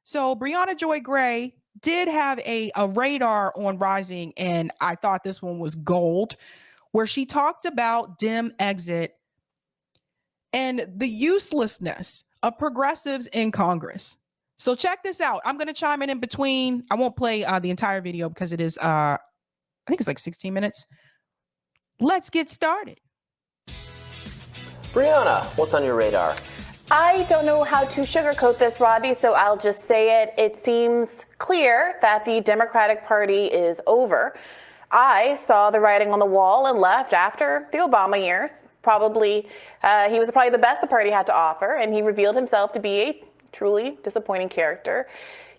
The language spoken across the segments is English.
So Briahna Joy Gray did have a radar on rising, and I thought this one was gold, where she talked about Dem exit and the uselessness of progressives in Congress. So check this out. I'm going to chime in between. I won't play the entire video because it is, I think it's like 16 minutes. Let's get started. Briahna, what's on your radar? I don't know how to sugarcoat this, Robbie, so I'll just say it. It seems clear that the Democratic Party is over. I saw the writing on the wall and left after the Obama years. He was probably the best the party had to offer, and he revealed himself to be a truly disappointing character.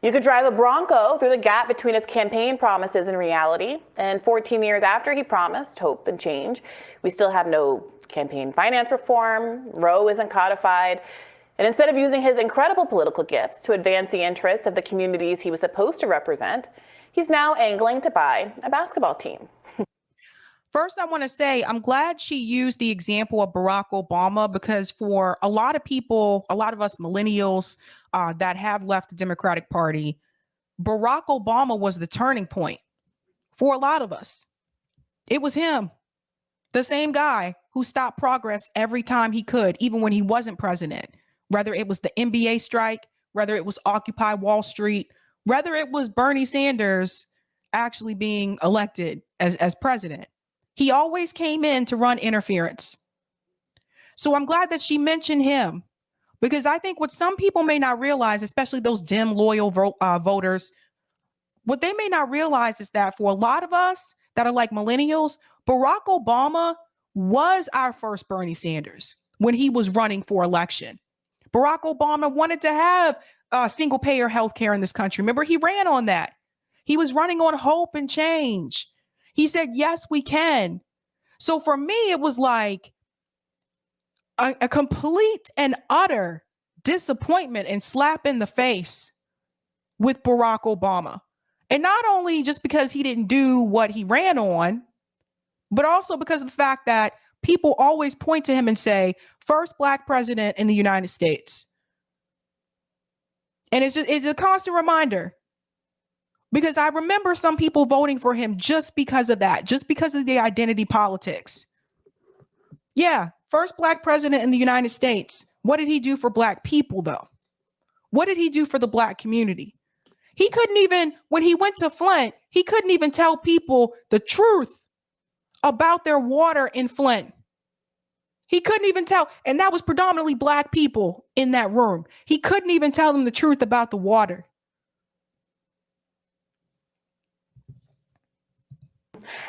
You could drive a Bronco through the gap between his campaign promises and reality. And 14 years after he promised hope and change, we still have no campaign finance reform. Roe isn't codified. And instead of using his incredible political gifts to advance the interests of the communities he was supposed to represent, he's now angling to buy a basketball team. First, I want to say I'm glad she used the example of Barack Obama, because for a lot of people, a lot of us millennials that have left the Democratic Party, Barack Obama was the turning point for a lot of us. It was him, the same guy who stopped progress every time he could, even when he wasn't president, whether it was the NBA strike, whether it was Occupy Wall Street, whether it was Bernie Sanders actually being elected as president. He always came in to run interference. So I'm glad that she mentioned him, because I think what some people may not realize, especially those Dem loyal voters, what they may not realize is that for a lot of us that are like millennials, Barack Obama was our first Bernie Sanders when he was running for election. Barack Obama wanted to have single payer health care in this country. Remember, he ran on that. He was running on hope and change. He said, yes, we can. So for me, it was like a complete and utter disappointment and slap in the face with Barack Obama. And not only just because he didn't do what he ran on, but also because of the fact that people always point to him and say, first Black president in the United States. And it's a constant reminder, because I remember some people voting for him just because of that, just because of the identity politics. Yeah, first Black president in the United States. What did he do for Black people, though? What did he do for the Black community? He couldn't even, when he went to Flint, he couldn't even tell people the truth about their water in Flint. He couldn't even tell, and that was predominantly Black people in that room. He couldn't even tell them the truth about the water.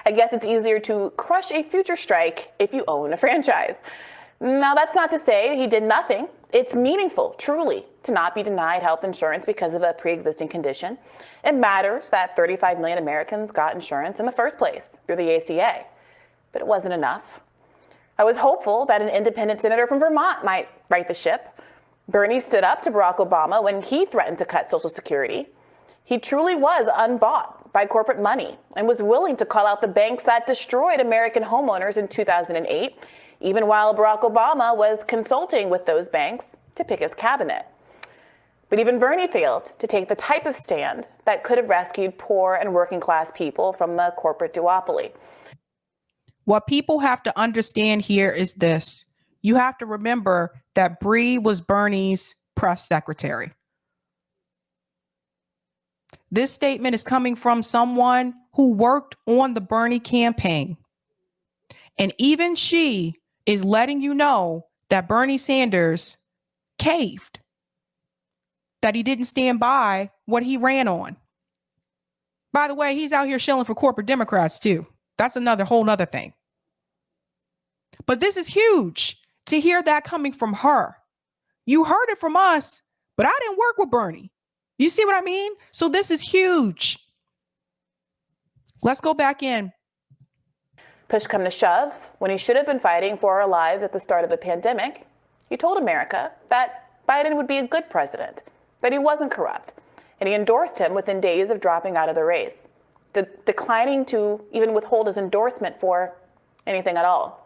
I guess it's easier to crush a future strike if you own a franchise. Now, that's not to say he did nothing. It's meaningful, truly, to not be denied health insurance because of a pre-existing condition. It matters that 35 million Americans got insurance in the first place through the ACA, but it wasn't enough. I was hopeful that an independent senator from Vermont might right the ship. Bernie stood up to Barack Obama when he threatened to cut Social Security. He truly was unbought by corporate money and was willing to call out the banks that destroyed American homeowners in 2008, even while Barack Obama was consulting with those banks to pick his cabinet. But even Bernie failed to take the type of stand that could have rescued poor and working class people from the corporate duopoly. What people have to understand here is this. You have to remember that Bree was Bernie's press secretary. This statement is coming from someone who worked on the Bernie campaign. And even she is letting you know that Bernie Sanders caved, that he didn't stand by what he ran on. By the way, he's out here shilling for corporate Democrats too. That's whole nother thing. But this is huge to hear that coming from her. You heard it from us, but I didn't work with Bernie. You see what I mean? So this is huge. Let's go back in. Push come to shove, when he should have been fighting for our lives at the start of a pandemic, he told America that Biden would be a good president, that he wasn't corrupt, and he endorsed him within days of dropping out of the race, declining to even withhold his endorsement for anything at all.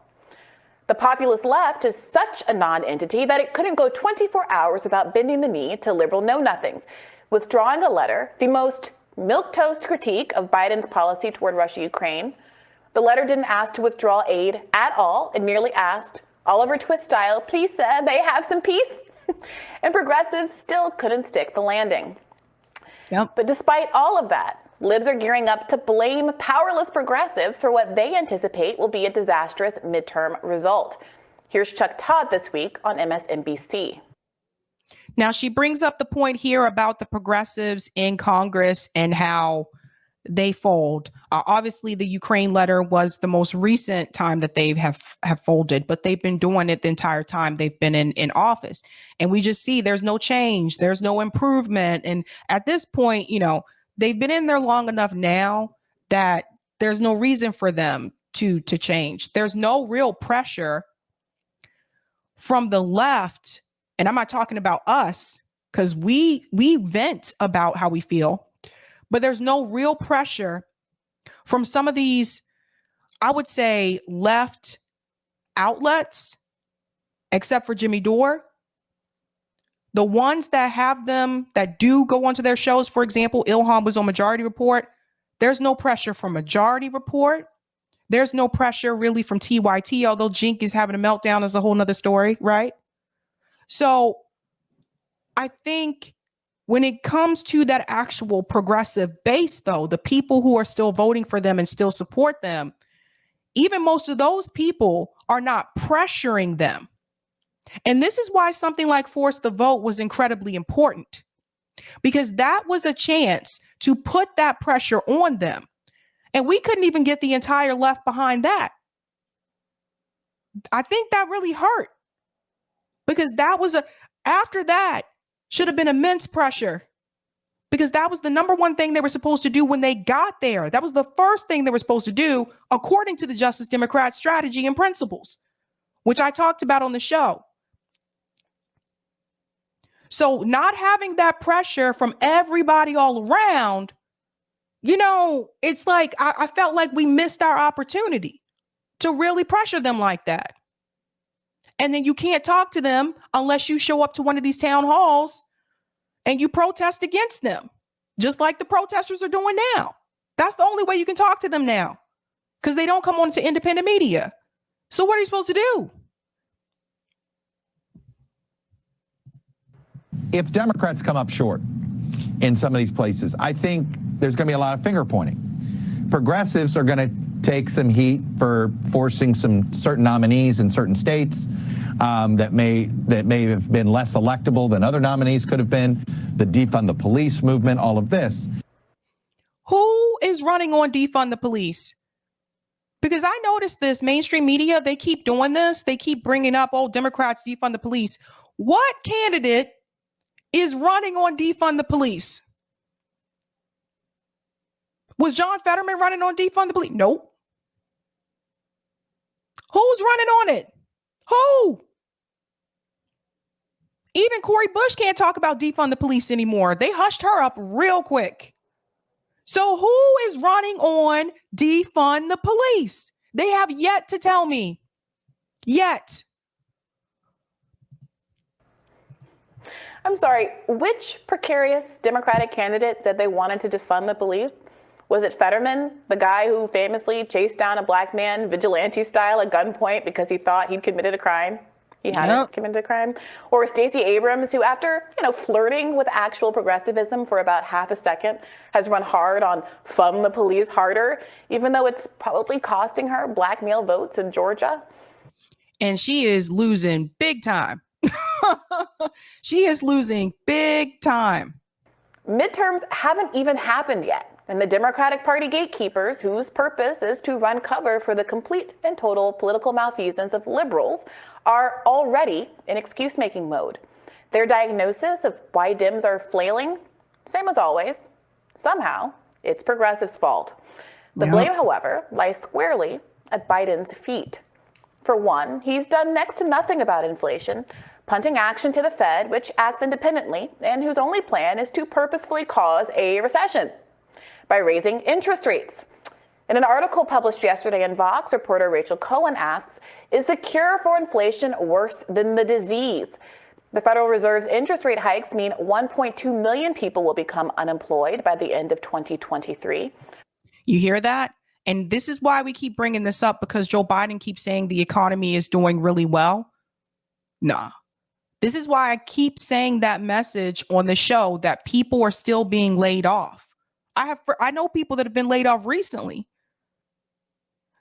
The populist left is such a non-entity that it couldn't go 24 hours without bending the knee to liberal know-nothings, withdrawing a letter, the most milquetoast critique of Biden's policy toward Russia-Ukraine. The letter didn't ask to withdraw aid at all. It merely asked, Oliver Twist style, please, sir, may I have some peace? And progressives still couldn't stick the landing. Yep. But despite all of that, libs are gearing up to blame powerless progressives for what they anticipate will be a disastrous midterm result. Here's Chuck Todd this week on MSNBC. Now, she brings up the point here about the progressives in Congress and how they fold. Obviously, the Ukraine letter was the most recent time that they have folded, but they've been doing it the entire time they've been in office. And we just see there's no change. There's no improvement. And at this point, you know, they've been in there long enough now that there's no reason for them to change. There's no real pressure from the left. And I'm not talking about us because we vent about how we feel. But there's no real pressure from some of these, I would say, left outlets, except for Jimmy Dore. The ones that have them, that do go onto their shows, for example, Ilhan was on Majority Report. There's no pressure from Majority Report. There's no pressure really from TYT, although Jink is having a meltdown is a whole nother story, right? So I think when it comes to that actual progressive base, though, the people who are still voting for them and still support them, even most of those people are not pressuring them. And this is why something like Force the Vote was incredibly important, because that was a chance to put that pressure on them. And we couldn't even get the entire left behind that. I think that really hurt, because that was after that, should have been immense pressure, because that was the number one thing they were supposed to do when they got there. That was the first thing they were supposed to do, according to the Justice Democrat strategy and principles, which I talked about on the show. So not having that pressure from everybody all around, you know, it's like I felt like we missed our opportunity to really pressure them like that. And then you can't talk to them unless you show up to one of these town halls and you protest against them, just like the protesters are doing now. That's the only way you can talk to them now, because they don't come on to independent media. So what are you supposed to do? If Democrats come up short in some of these places, I think there's going to be a lot of finger pointing. Progressives are going to take some heat for forcing some certain nominees in certain states that may have been less electable than other nominees could have been. The defund the police movement, all of this. Who is running on defund the police? Because I noticed this mainstream media, they keep doing this. They keep bringing up, oh, Democrats defund the police. What candidate is running on defund the police? Was John Fetterman running on defund the police? Nope. Who's running on it? Who? Even Cori Bush can't talk about defund the police anymore. They hushed her up real quick. So who is running on defund the police? They have yet to tell me. Yet. I'm sorry, which precarious Democratic candidate said they wanted to defund the police? Was it Fetterman, the guy who famously chased down a black man vigilante style at gunpoint because he thought he'd committed a crime? He hadn't committed a crime. Or Stacey Abrams, who after, flirting with actual progressivism for about half a second, has run hard on fund the police harder, even though it's probably costing her black male votes in Georgia. And she is losing big time. She is losing big time. Midterms haven't even happened yet. And the Democratic Party gatekeepers, whose purpose is to run cover for the complete and total political malfeasance of liberals, are already in excuse-making mode. Their diagnosis of why Dems are flailing, same as always. Somehow, it's progressives' fault. The blame, however, lies squarely at Biden's feet. For one, he's done next to nothing about inflation, punting action to the Fed, which acts independently and whose only plan is to purposefully cause a recession by raising interest rates. In an article published yesterday in Vox, reporter Rachel Cohen asks, is the cure for inflation worse than the disease? The Federal Reserve's interest rate hikes mean 1.2 million people will become unemployed by the end of 2023. You hear that? And this is why we keep bringing this up, because Joe Biden keeps saying the economy is doing really well. Nah. This is why I keep saying that message on the show, that people are still being laid off. I know people that have been laid off recently.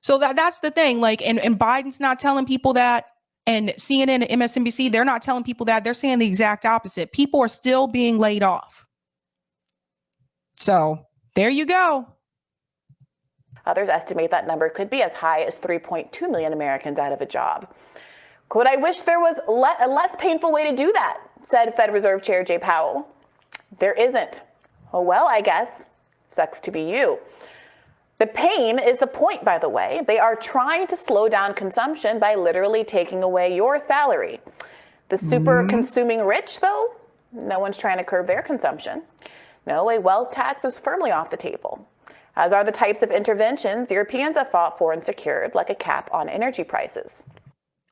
So that's the thing. Like, and Biden's not telling people that, and CNN and MSNBC, they're not telling people that. They're saying the exact opposite. People are still being laid off. So there you go. Others estimate that number could be as high as 3.2 million Americans out of a job. Quote, I wish there was a less painful way to do that, said Fed Reserve Chair Jay Powell. There isn't. Oh, well, I guess. Sucks to be you. The pain is the point, by the way. They are trying to slow down consumption by literally taking away your salary. The super consuming rich, though, no one's trying to curb their consumption. No, a wealth tax is firmly off the table, as are the types of interventions Europeans have fought for and secured, like a cap on energy prices.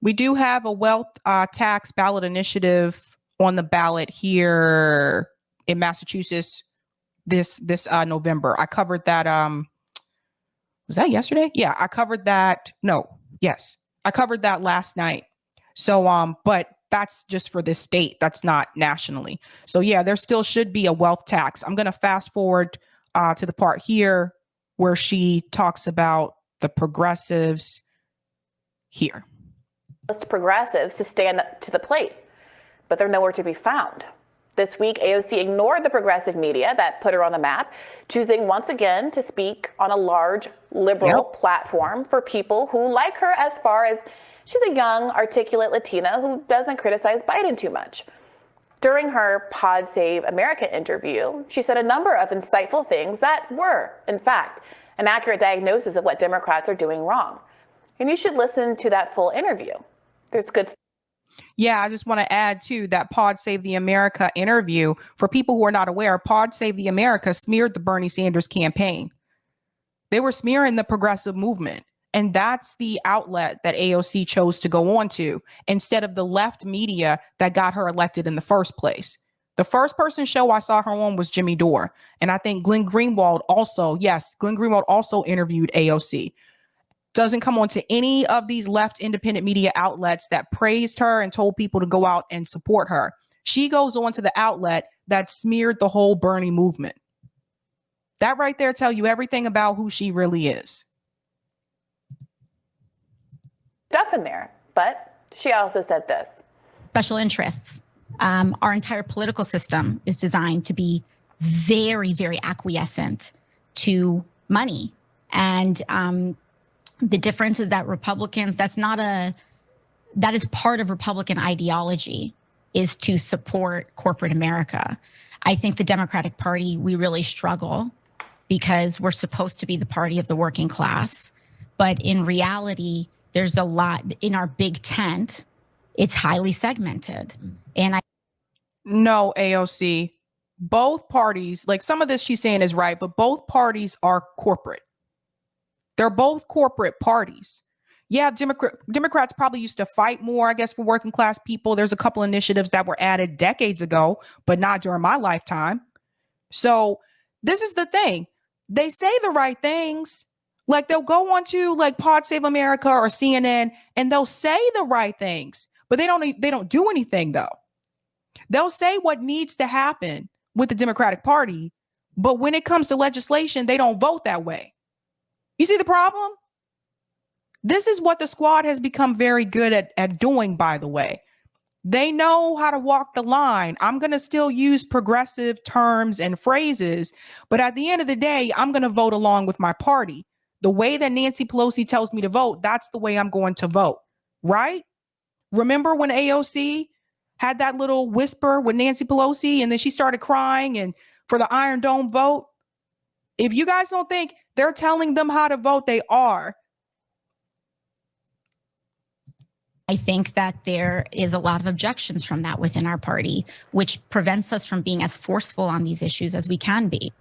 We do have a wealth tax ballot initiative on the ballot here in Massachusetts this November. I covered that. Was that yesterday? Yeah, I covered that. I covered that last night. So, but that's just for this state. That's not nationally. So yeah, there still should be a wealth tax. I'm going to fast forward to the part here where she talks about the progressives here. Progressives to stand up to the plate, but they're nowhere to be found. This week, AOC ignored the progressive media that put her on the map, choosing once again to speak on a large liberal platform for people who like her, as far as she's a young, articulate Latina who doesn't criticize Biden too much. During her Pod Save America interview, she said a number of insightful things that were, in fact, an accurate diagnosis of what Democrats are doing wrong. And you should listen to that full interview. There's good. Yeah, I just want to add to that Pod Save the America interview. For people who are not aware, Pod Save the America smeared the Bernie Sanders campaign. They were smearing the progressive movement. And that's the outlet that AOC chose to go on to, instead of the left media that got her elected in the first place. The first person show I saw her on was Jimmy Dore. And I think Glenn Greenwald also interviewed AOC. Doesn't come on to any of these left independent media outlets that praised her and told people to go out and support her. She goes on to the outlet that smeared the whole Bernie movement. That right there tell you everything about who she really is. Stuff in there, but she also said this. Special interests. Our entire political system is designed to be very, very acquiescent to money. And the difference is that Republicans, that is part of Republican ideology, is to support corporate America. I think the Democratic Party, we really struggle because we're supposed to be the party of the working class. But in reality, there's a lot in our big tent. It's highly segmented. And No, AOC, both parties, like some of this she's saying is right, but both parties are corporate. They're both corporate parties. Yeah, Democrats probably used to fight more, I guess, for working class people. There's a couple initiatives that were added decades ago, but not during my lifetime. So this is the thing. They say the right things. Like they'll go on to like Pod Save America or CNN and they'll say the right things, but they don't do anything though. They'll say what needs to happen with the Democratic Party, but when it comes to legislation, they don't vote that way. You see the problem? This is what the squad has become very good at doing, by the way. They know how to walk the line. I'm going to still use progressive terms and phrases, but at the end of the day, I'm going to vote along with my party. The way that Nancy Pelosi tells me to vote, that's the way I'm going to vote, right? Remember when AOC had that little whisper with Nancy Pelosi and then she started crying and for the Iron Dome vote? If you guys don't think they're telling them how to vote, they are. I think that there is a lot of objections from that within our party, which prevents us from being as forceful on these issues as we can be.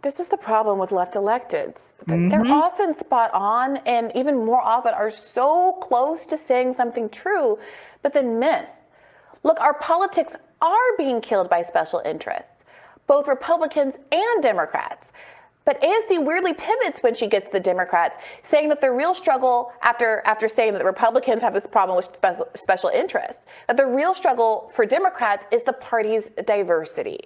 This is the problem with left electeds. They're often spot on, and even more often are so close to saying something true, but then miss. Look, our politics are being killed by special interests, both Republicans and Democrats. But AOC weirdly pivots when she gets to the Democrats, saying that the real struggle, after saying that the Republicans have this problem with special interests, that the real struggle for Democrats is the party's diversity.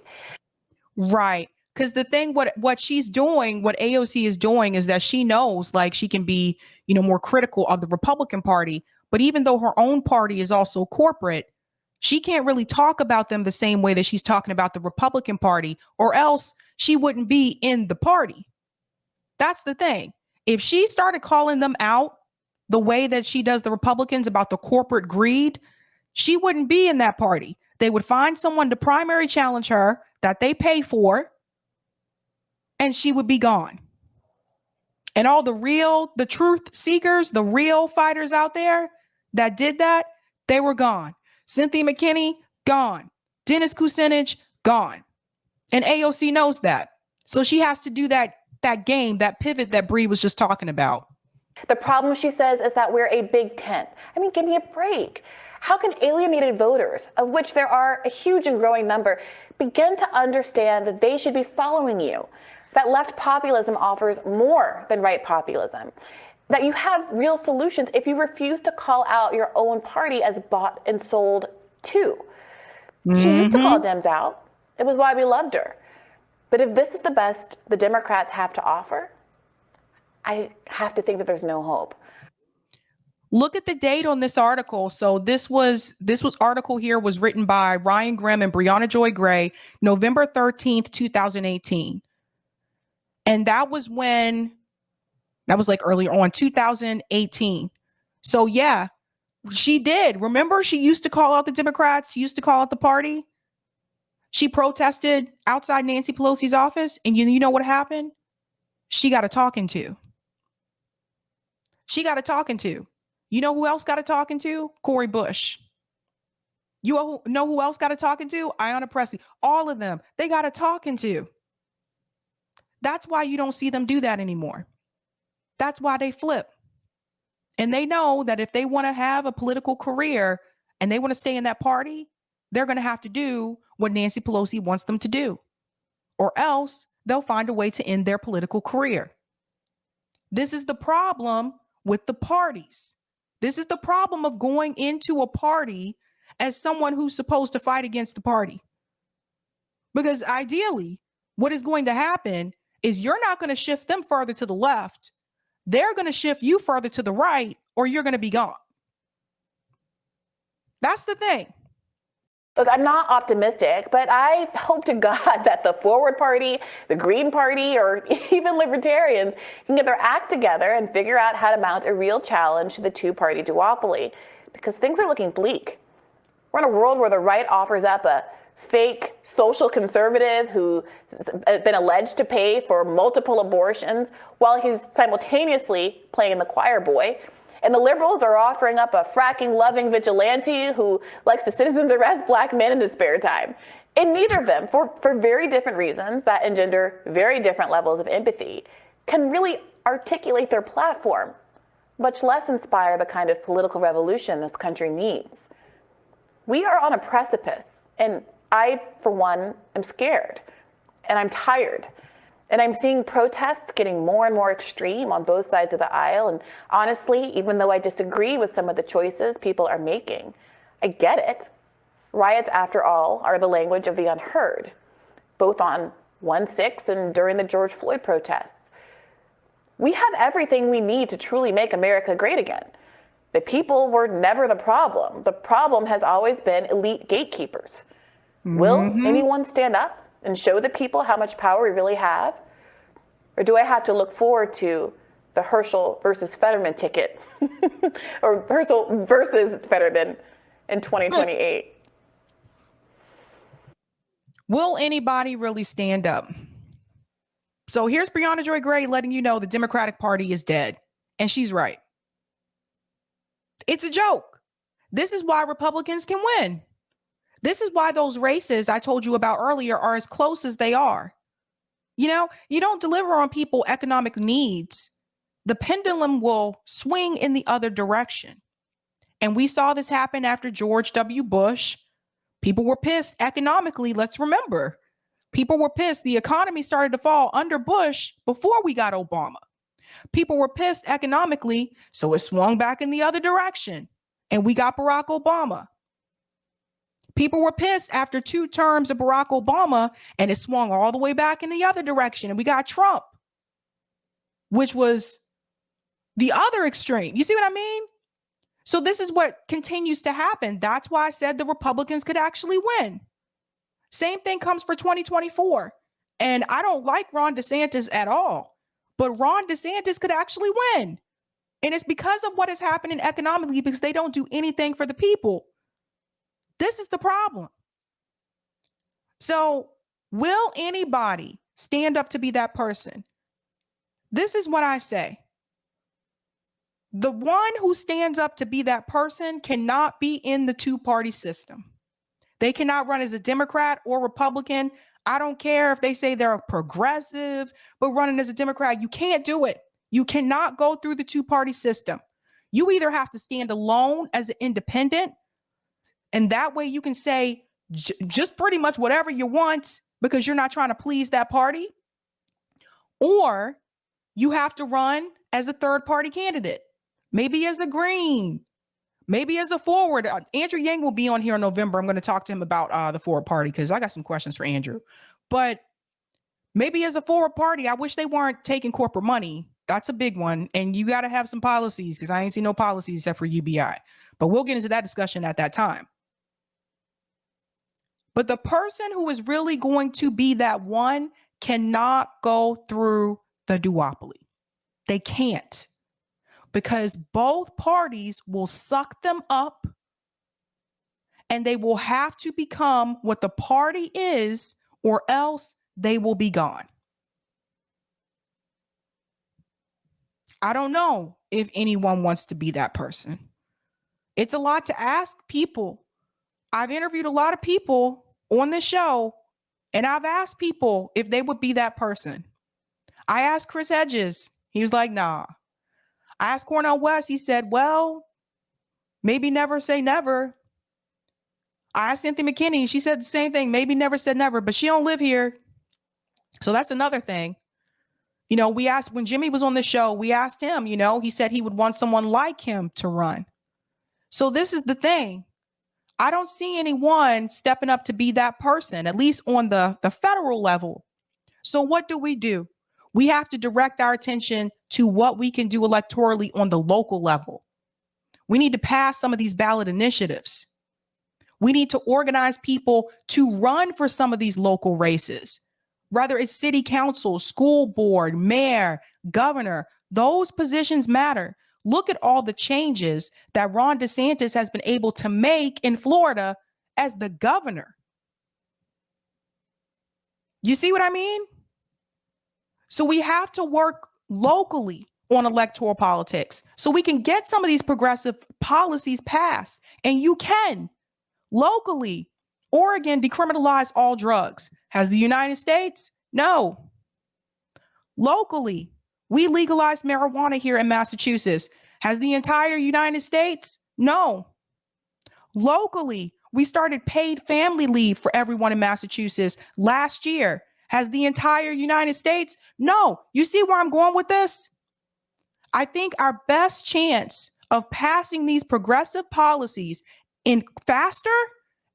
Right. Because the thing, what she's doing, what AOC is doing is that she knows like she can be, more critical of the Republican Party. But even though her own party is also corporate, she can't really talk about them the same way that she's talking about the Republican Party, or else she wouldn't be in the party. That's the thing. If she started calling them out the way that she does the Republicans about the corporate greed, she wouldn't be in that party. They would find someone to primary challenge her that they pay for, and she would be gone. And all the truth seekers, the real fighters out there that did that, they were gone. Cynthia McKinney, gone. Dennis Kucinich, gone. And AOC knows that. So she has to do that game, that pivot that Bree was just talking about. The problem, she says, is that we're a big tent. I mean, give me a break. How can alienated voters, of which there are a huge and growing number, begin to understand that they should be following you? That left populism offers more than right populism. That you have real solutions if you refuse to call out your own party as bought and sold too. She used to call Dems out. It was why we loved her. But if this is the best the Democrats have to offer, I have to think that there's no hope. Look at the date on this article. So this article here was written by Ryan Grimm and Briahna Joy Gray, November 13th, 2018. And that was like earlier on, 2018. So yeah, she did. Remember, she used to call out the Democrats. She used to call out the party. She protested outside Nancy Pelosi's office. And you know what happened? She got a talking to. You know who else got a talking to? Cori Bush. You know who else got a talking to? Ayanna Pressley. All of them. They got a talking to. That's why you don't see them do that anymore. That's why they flip. And they know that if they want to have a political career and they want to stay in that party, they're going to have to do what Nancy Pelosi wants them to do, or else they'll find a way to end their political career. This is the problem with the parties. This is the problem of going into a party as someone who's supposed to fight against the party. Because ideally, what is going to happen is you're not going to shift them further to the left. They're going to shift you further to the right, or you're going to be gone. That's the thing. Look, I'm not optimistic, but I hope to God that the Forward Party, the Green Party, or even libertarians can get their act together and figure out how to mount a real challenge to the two-party duopoly, because things are looking bleak. We're in a world where the right offers up a fake social conservative who's been alleged to pay for multiple abortions while he's simultaneously playing the choir boy. And the liberals are offering up a fracking-loving vigilante who likes to citizens arrest black men in his spare time. And neither of them, for very different reasons that engender very different levels of empathy, can really articulate their platform, much less inspire the kind of political revolution this country needs. We are on a precipice, and I, for one, am scared, and I'm tired. And I'm seeing protests getting more and more extreme on both sides of the aisle. And honestly, even though I disagree with some of the choices people are making, I get it. Riots, after all, are the language of the unheard, both on 1/6 and during the George Floyd protests. We have everything we need to truly make America great again. The people were never the problem. The problem has always been elite gatekeepers. Will anyone stand up and show the people how much power we really have? Or do I have to look forward to the Herschel versus Fetterman ticket or Herschel versus Fetterman in 2028? Will anybody really stand up? So here's Briahna Joy Gray letting you know the Democratic Party is dead. And she's right. It's a joke. This is why Republicans can win. This is why those races I told you about earlier are as close as they are. You don't deliver on people economic needs, the pendulum will swing in the other direction. And we saw this happen after George W. Bush. People were pissed economically. Let's remember, people were pissed. The economy started to fall under Bush before we got Obama. People were pissed economically, so it swung back in the other direction. And we got Barack Obama. People were pissed after 2 terms of Barack Obama, and it swung all the way back in the other direction. And we got Trump, which was the other extreme. You see what I mean? So this is what continues to happen. That's why I said the Republicans could actually win. Same thing comes for 2024. And I don't like Ron DeSantis at all, but Ron DeSantis could actually win. And it's because of what is happening economically, because they don't do anything for the people. This is the problem. So will anybody stand up to be that person? This is what I say. The one who stands up to be that person cannot be in the 2-party system. They cannot run as a Democrat or Republican. I don't care if they say they're a progressive, but running as a Democrat, you can't do it. You cannot go through the 2-party system. You either have to stand alone as an independent, and that way you can say just pretty much whatever you want because you're not trying to please that party, or you have to run as a 3rd-party candidate. Maybe as a Green, maybe as a Forward. Andrew Yang will be on here in November. I'm going to talk to him about the Forward Party because I got some questions for Andrew. But maybe as a Forward Party, I wish they weren't taking corporate money. That's a big one. And you got to have some policies because I ain't seen no policies except for UBI. But we'll get into that discussion at that time. But the person who is really going to be that one cannot go through the duopoly. They can't. Because both parties will suck them up and they will have to become what the party is, or else they will be gone. I don't know if anyone wants to be that person. It's a lot to ask people. I've interviewed a lot of people on this show, and I've asked people if they would be that person. I asked Chris Hedges. He was like, nah. I asked Cornel West. He said, well, maybe never say never. I asked Cynthia McKinney. She said the same thing. Maybe never said never, but she don't live here. So that's another thing. We asked when Jimmy was on the show, we asked him, he said he would want someone like him to run. So this is the thing. I don't see anyone stepping up to be that person, at least on the federal level. So what do? We have to direct our attention to what we can do electorally on the local level. We need to pass some of these ballot initiatives. We need to organize people to run for some of these local races, whether it's city council, school board, mayor, governor. Those positions matter. Look at all the changes that Ron DeSantis has been able to make in Florida as the governor. You see what I mean? So we have to work locally on electoral politics so we can get some of these progressive policies passed. And you can locally. Oregon decriminalized all drugs. Has the United States? No. Locally, we legalized marijuana here in Massachusetts. Has the entire United States? No. Locally, we started paid family leave for everyone in Massachusetts last year. Has the entire United States? No. You see where I'm going with this? I think our best chance of passing these progressive policies in faster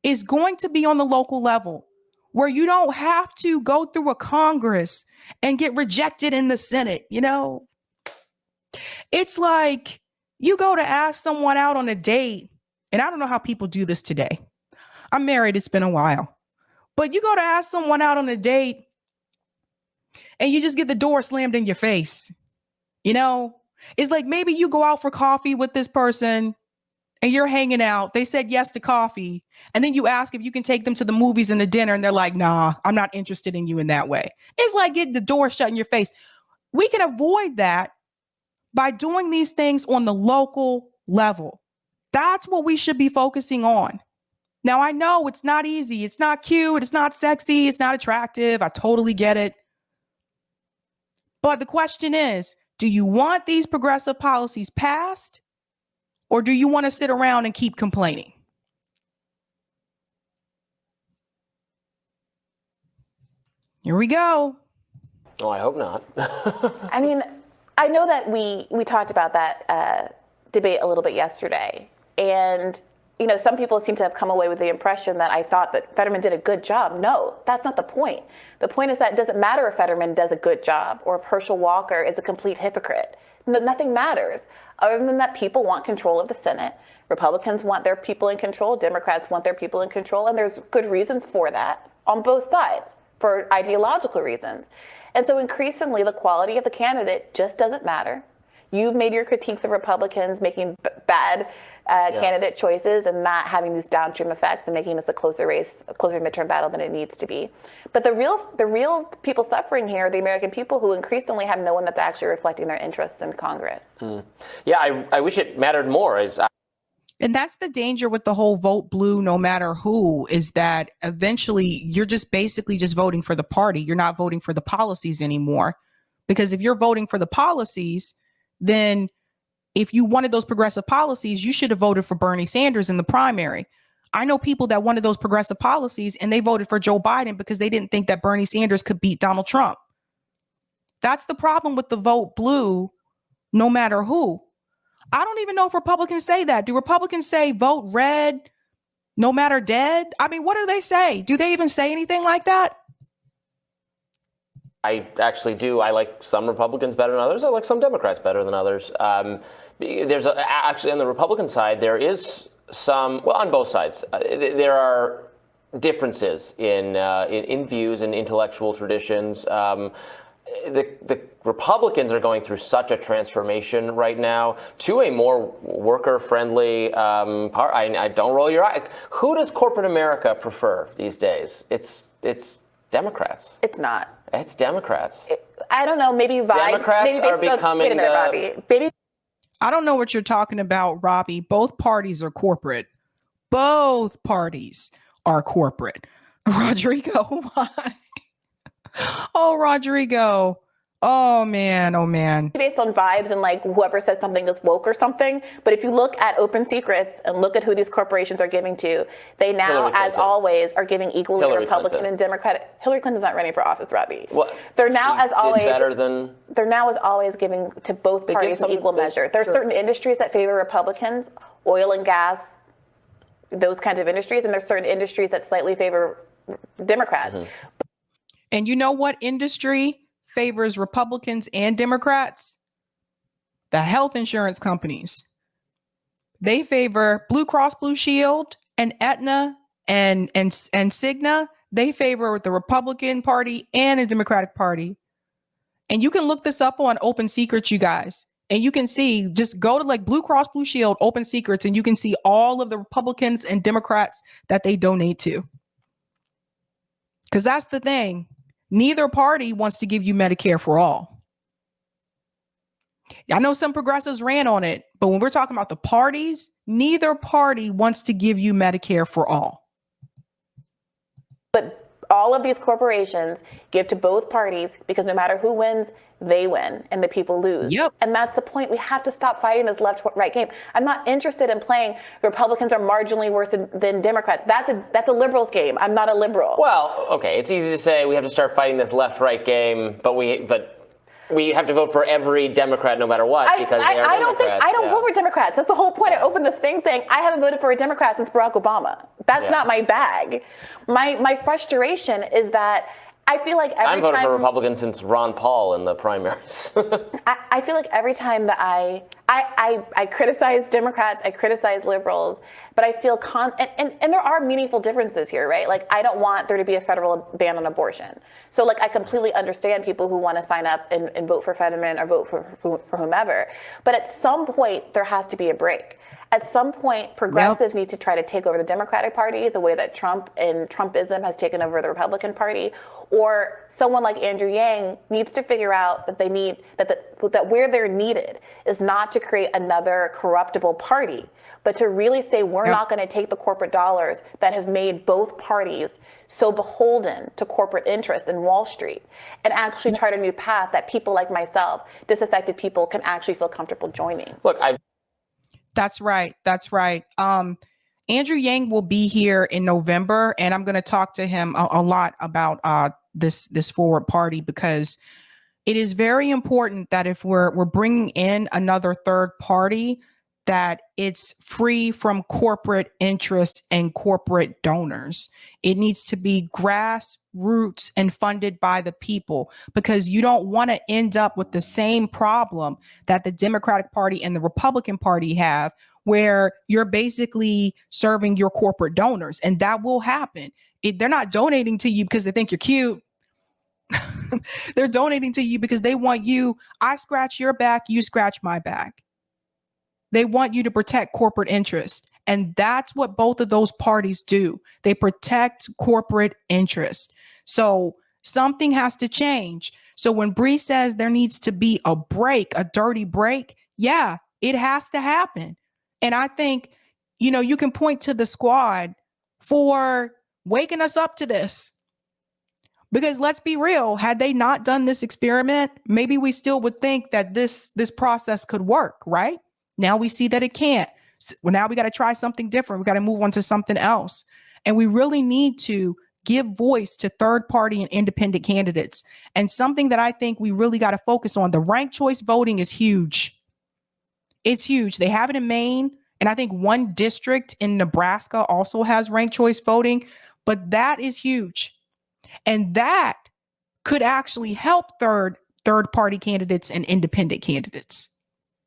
is going to be on the local level, where you don't have to go through a Congress and get rejected in the Senate. It's like you go to ask someone out on a date, and I don't know how people do this today. I'm married. It's been a while. But you go to ask someone out on a date and you just get the door slammed in your face. It's like maybe you go out for coffee with this person and you're hanging out. They said yes to coffee. And then you ask if you can take them to the movies and the dinner. And they're like, nah, I'm not interested in you in that way. It's like getting the door shut in your face. We can avoid that by doing these things on the local level. That's what we should be focusing on. Now, I know it's not easy. It's not cute. It's not sexy. It's not attractive. I totally get it. But the question is, do you want these progressive policies passed, or do you want to sit around and keep complaining? Here we go. Oh, I hope not. I mean, I know that we talked about that debate a little bit yesterday. And, you know, some people seem to have come away with the impression that I thought that Fetterman did a good job. No, that's not the point. The point is that it doesn't matter if Fetterman does a good job or if Herschel Walker is a complete hypocrite. Nothing matters other than that people want control of the Senate. Republicans want their people in control. Democrats want their people in control. And there's good reasons for that on both sides, for ideological reasons. And so increasingly, the quality of the candidate just doesn't matter. You've made your critiques of Republicans making bad candidate choices and not having these downstream effects and making this a closer race, a closer midterm battle than it needs to be. But the real people suffering here are the American people who increasingly have no one that's actually reflecting their interests in Congress. Yeah, I wish it mattered more. And that's the danger with the whole vote blue, no matter who, is that eventually you're just basically just voting for the party. You're not voting for the policies anymore. Because if you're voting for the policies, then if you wanted those progressive policies, you should have voted for Bernie Sanders in the primary. I know people that wanted those progressive policies and they voted for Joe Biden because they didn't think that Bernie Sanders could beat Donald Trump. That's the problem with the vote blue, no matter who. I don't even know if Republicans say that. Do Republicans say vote red, no matter dead? I mean, what do they say? Do they even say anything like that? I actually do. I like some Republicans better than others. I like some Democrats better than others. Actually, on the Republican side, there is some, well, on both sides, there are differences in views and intellectual traditions. The Republicans are going through such a transformation right now to a more worker-friendly part. I don't roll your eye. Who does corporate America prefer these days? It's Democrats. It's not. It's Democrats. I don't know. Maybe vibes. Democrats maybe are becoming wait a minute, Robbie. Maybe. I don't know what you're talking about, Robbie. Both parties are corporate. Both parties are corporate. Rodrigo, why? Oh, Rodrigo. Oh, man. Oh, man. Based on vibes and like whoever says something is woke or something. But if you look at open secrets and look at who these corporations are giving to, they now, as always, are giving equally to Republican and Democratic. Hillary Clinton's not running for office, Robbie. Well, they're now, as always, they're now, as always, giving to both parties in equal measure. There are certain industries that favor Republicans, oil and gas, those kinds of industries, and there's certain industries that slightly favor Democrats. And you know what industry favors Republicans and Democrats? The health insurance companies. They favor Blue Cross Blue Shield and Aetna and Cigna. They favor the Republican Party and the Democratic Party. And you can look this up on Open Secrets, you guys. And you can see, just go to like Blue Cross Blue Shield, Open Secrets, and you can see all of the Republicans and Democrats that they donate to. Because that's the thing. Neither party wants to give you Medicare for all. I know some progressives ran on it, but when we're talking about the parties, neither party wants to give you Medicare for all. But all of these corporations give to both parties because no matter who wins, they win and the people lose. Yep. And that's the point. We have to stop fighting this left-right game. I'm not interested in playing Republicans are marginally worse than Democrats. That's a liberal's game. I'm not a liberal. Well, okay, it's easy to say we have to start fighting this left-right game, but we have to vote for every Democrat no matter what because they are Democrats. I don't vote for Democrats. That's the whole point. I opened this thing saying I haven't voted for a Democrat since Barack Obama. That's not my bag. My frustration is that I feel like I'm voting for Republicans since Ron Paul in the primaries. I feel like every time that I criticize Democrats, I criticize liberals, but I feel and there are meaningful differences here, right? Like I don't want there to be a federal ban on abortion. So like I completely understand people who want to sign up and vote for Fetterman or vote for whomever. But at some point there has to be a break. At some point, progressives need to try to take over the Democratic Party the way that Trump and Trumpism has taken over the Republican Party, or someone like Andrew Yang needs to figure out that they need that where they're needed is not to create another corruptible party, but to really say we're not going to take the corporate dollars that have made both parties so beholden to corporate interests in Wall Street, and actually chart a new path that people like myself, disaffected people, can actually feel comfortable joining. Look, That's right. That's right. Andrew Yang will be here in November, and I'm going to talk to him a lot about this forward party, because it is very important that if we're bringing in another third party, that it's free from corporate interests and corporate donors. It needs to be grassroots and funded by the people, because you don't want to end up with the same problem that the Democratic Party and the Republican Party have, where you're basically serving your corporate donors. And that will happen. They're not donating to you because they think you're cute. They're donating to you because they want you. I scratch your back, you scratch my back. They want you to protect corporate interests. And that's what both of those parties do. They protect corporate interests. So something has to change. So when Bree says there needs to be a break, a dirty break, yeah, it has to happen. And I think, you can point to the squad for waking us up to this. Because let's be real, had they not done this experiment, maybe we still would think that this process could work, right? Now we see that it can't. Well, now we got to try something different. We got to move on to something else. And we really need to give voice to third party and independent candidates. And something that I think we really got to focus on, the ranked choice voting is huge. It's huge. They have it in Maine. And I think one district in Nebraska also has ranked choice voting. But that is huge. And that could actually help third party candidates and independent candidates.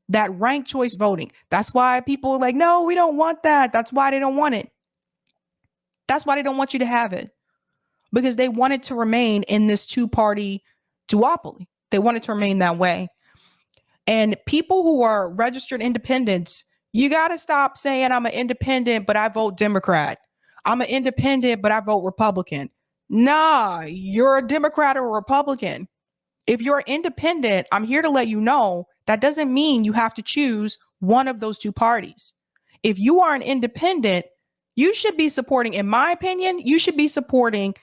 That ranked choice voting. That's why people are like, no, we don't want that. That's why they don't want it. That's why they don't want you to have it. Because they want it to remain in this two-party duopoly. They want it to remain that way. And people who are registered independents, you got to stop saying I'm an independent, but I vote Democrat. I'm an independent, but I vote Republican. Nah, you're a Democrat or a Republican. If you're independent, I'm here to let you know that doesn't mean you have to choose one of those two parties. If you are an independent, you should be supporting, in my opinion, you should be supporting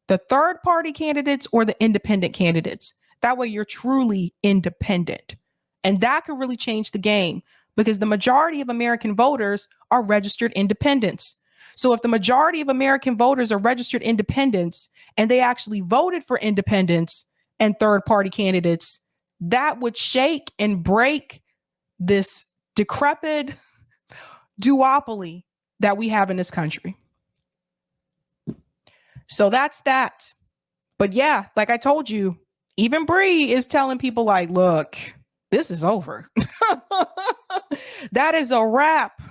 the third party candidates or the independent candidates. That way you're truly independent. And that could really change the game, because the majority of American voters are registered independents. So if the majority of American voters are registered independents and they actually voted for independents and third party candidates, that would shake and break this decrepit duopoly that we have in this country. So that's that. But yeah, like I told you, even Bree is telling people like, look, this is over. That is a wrap.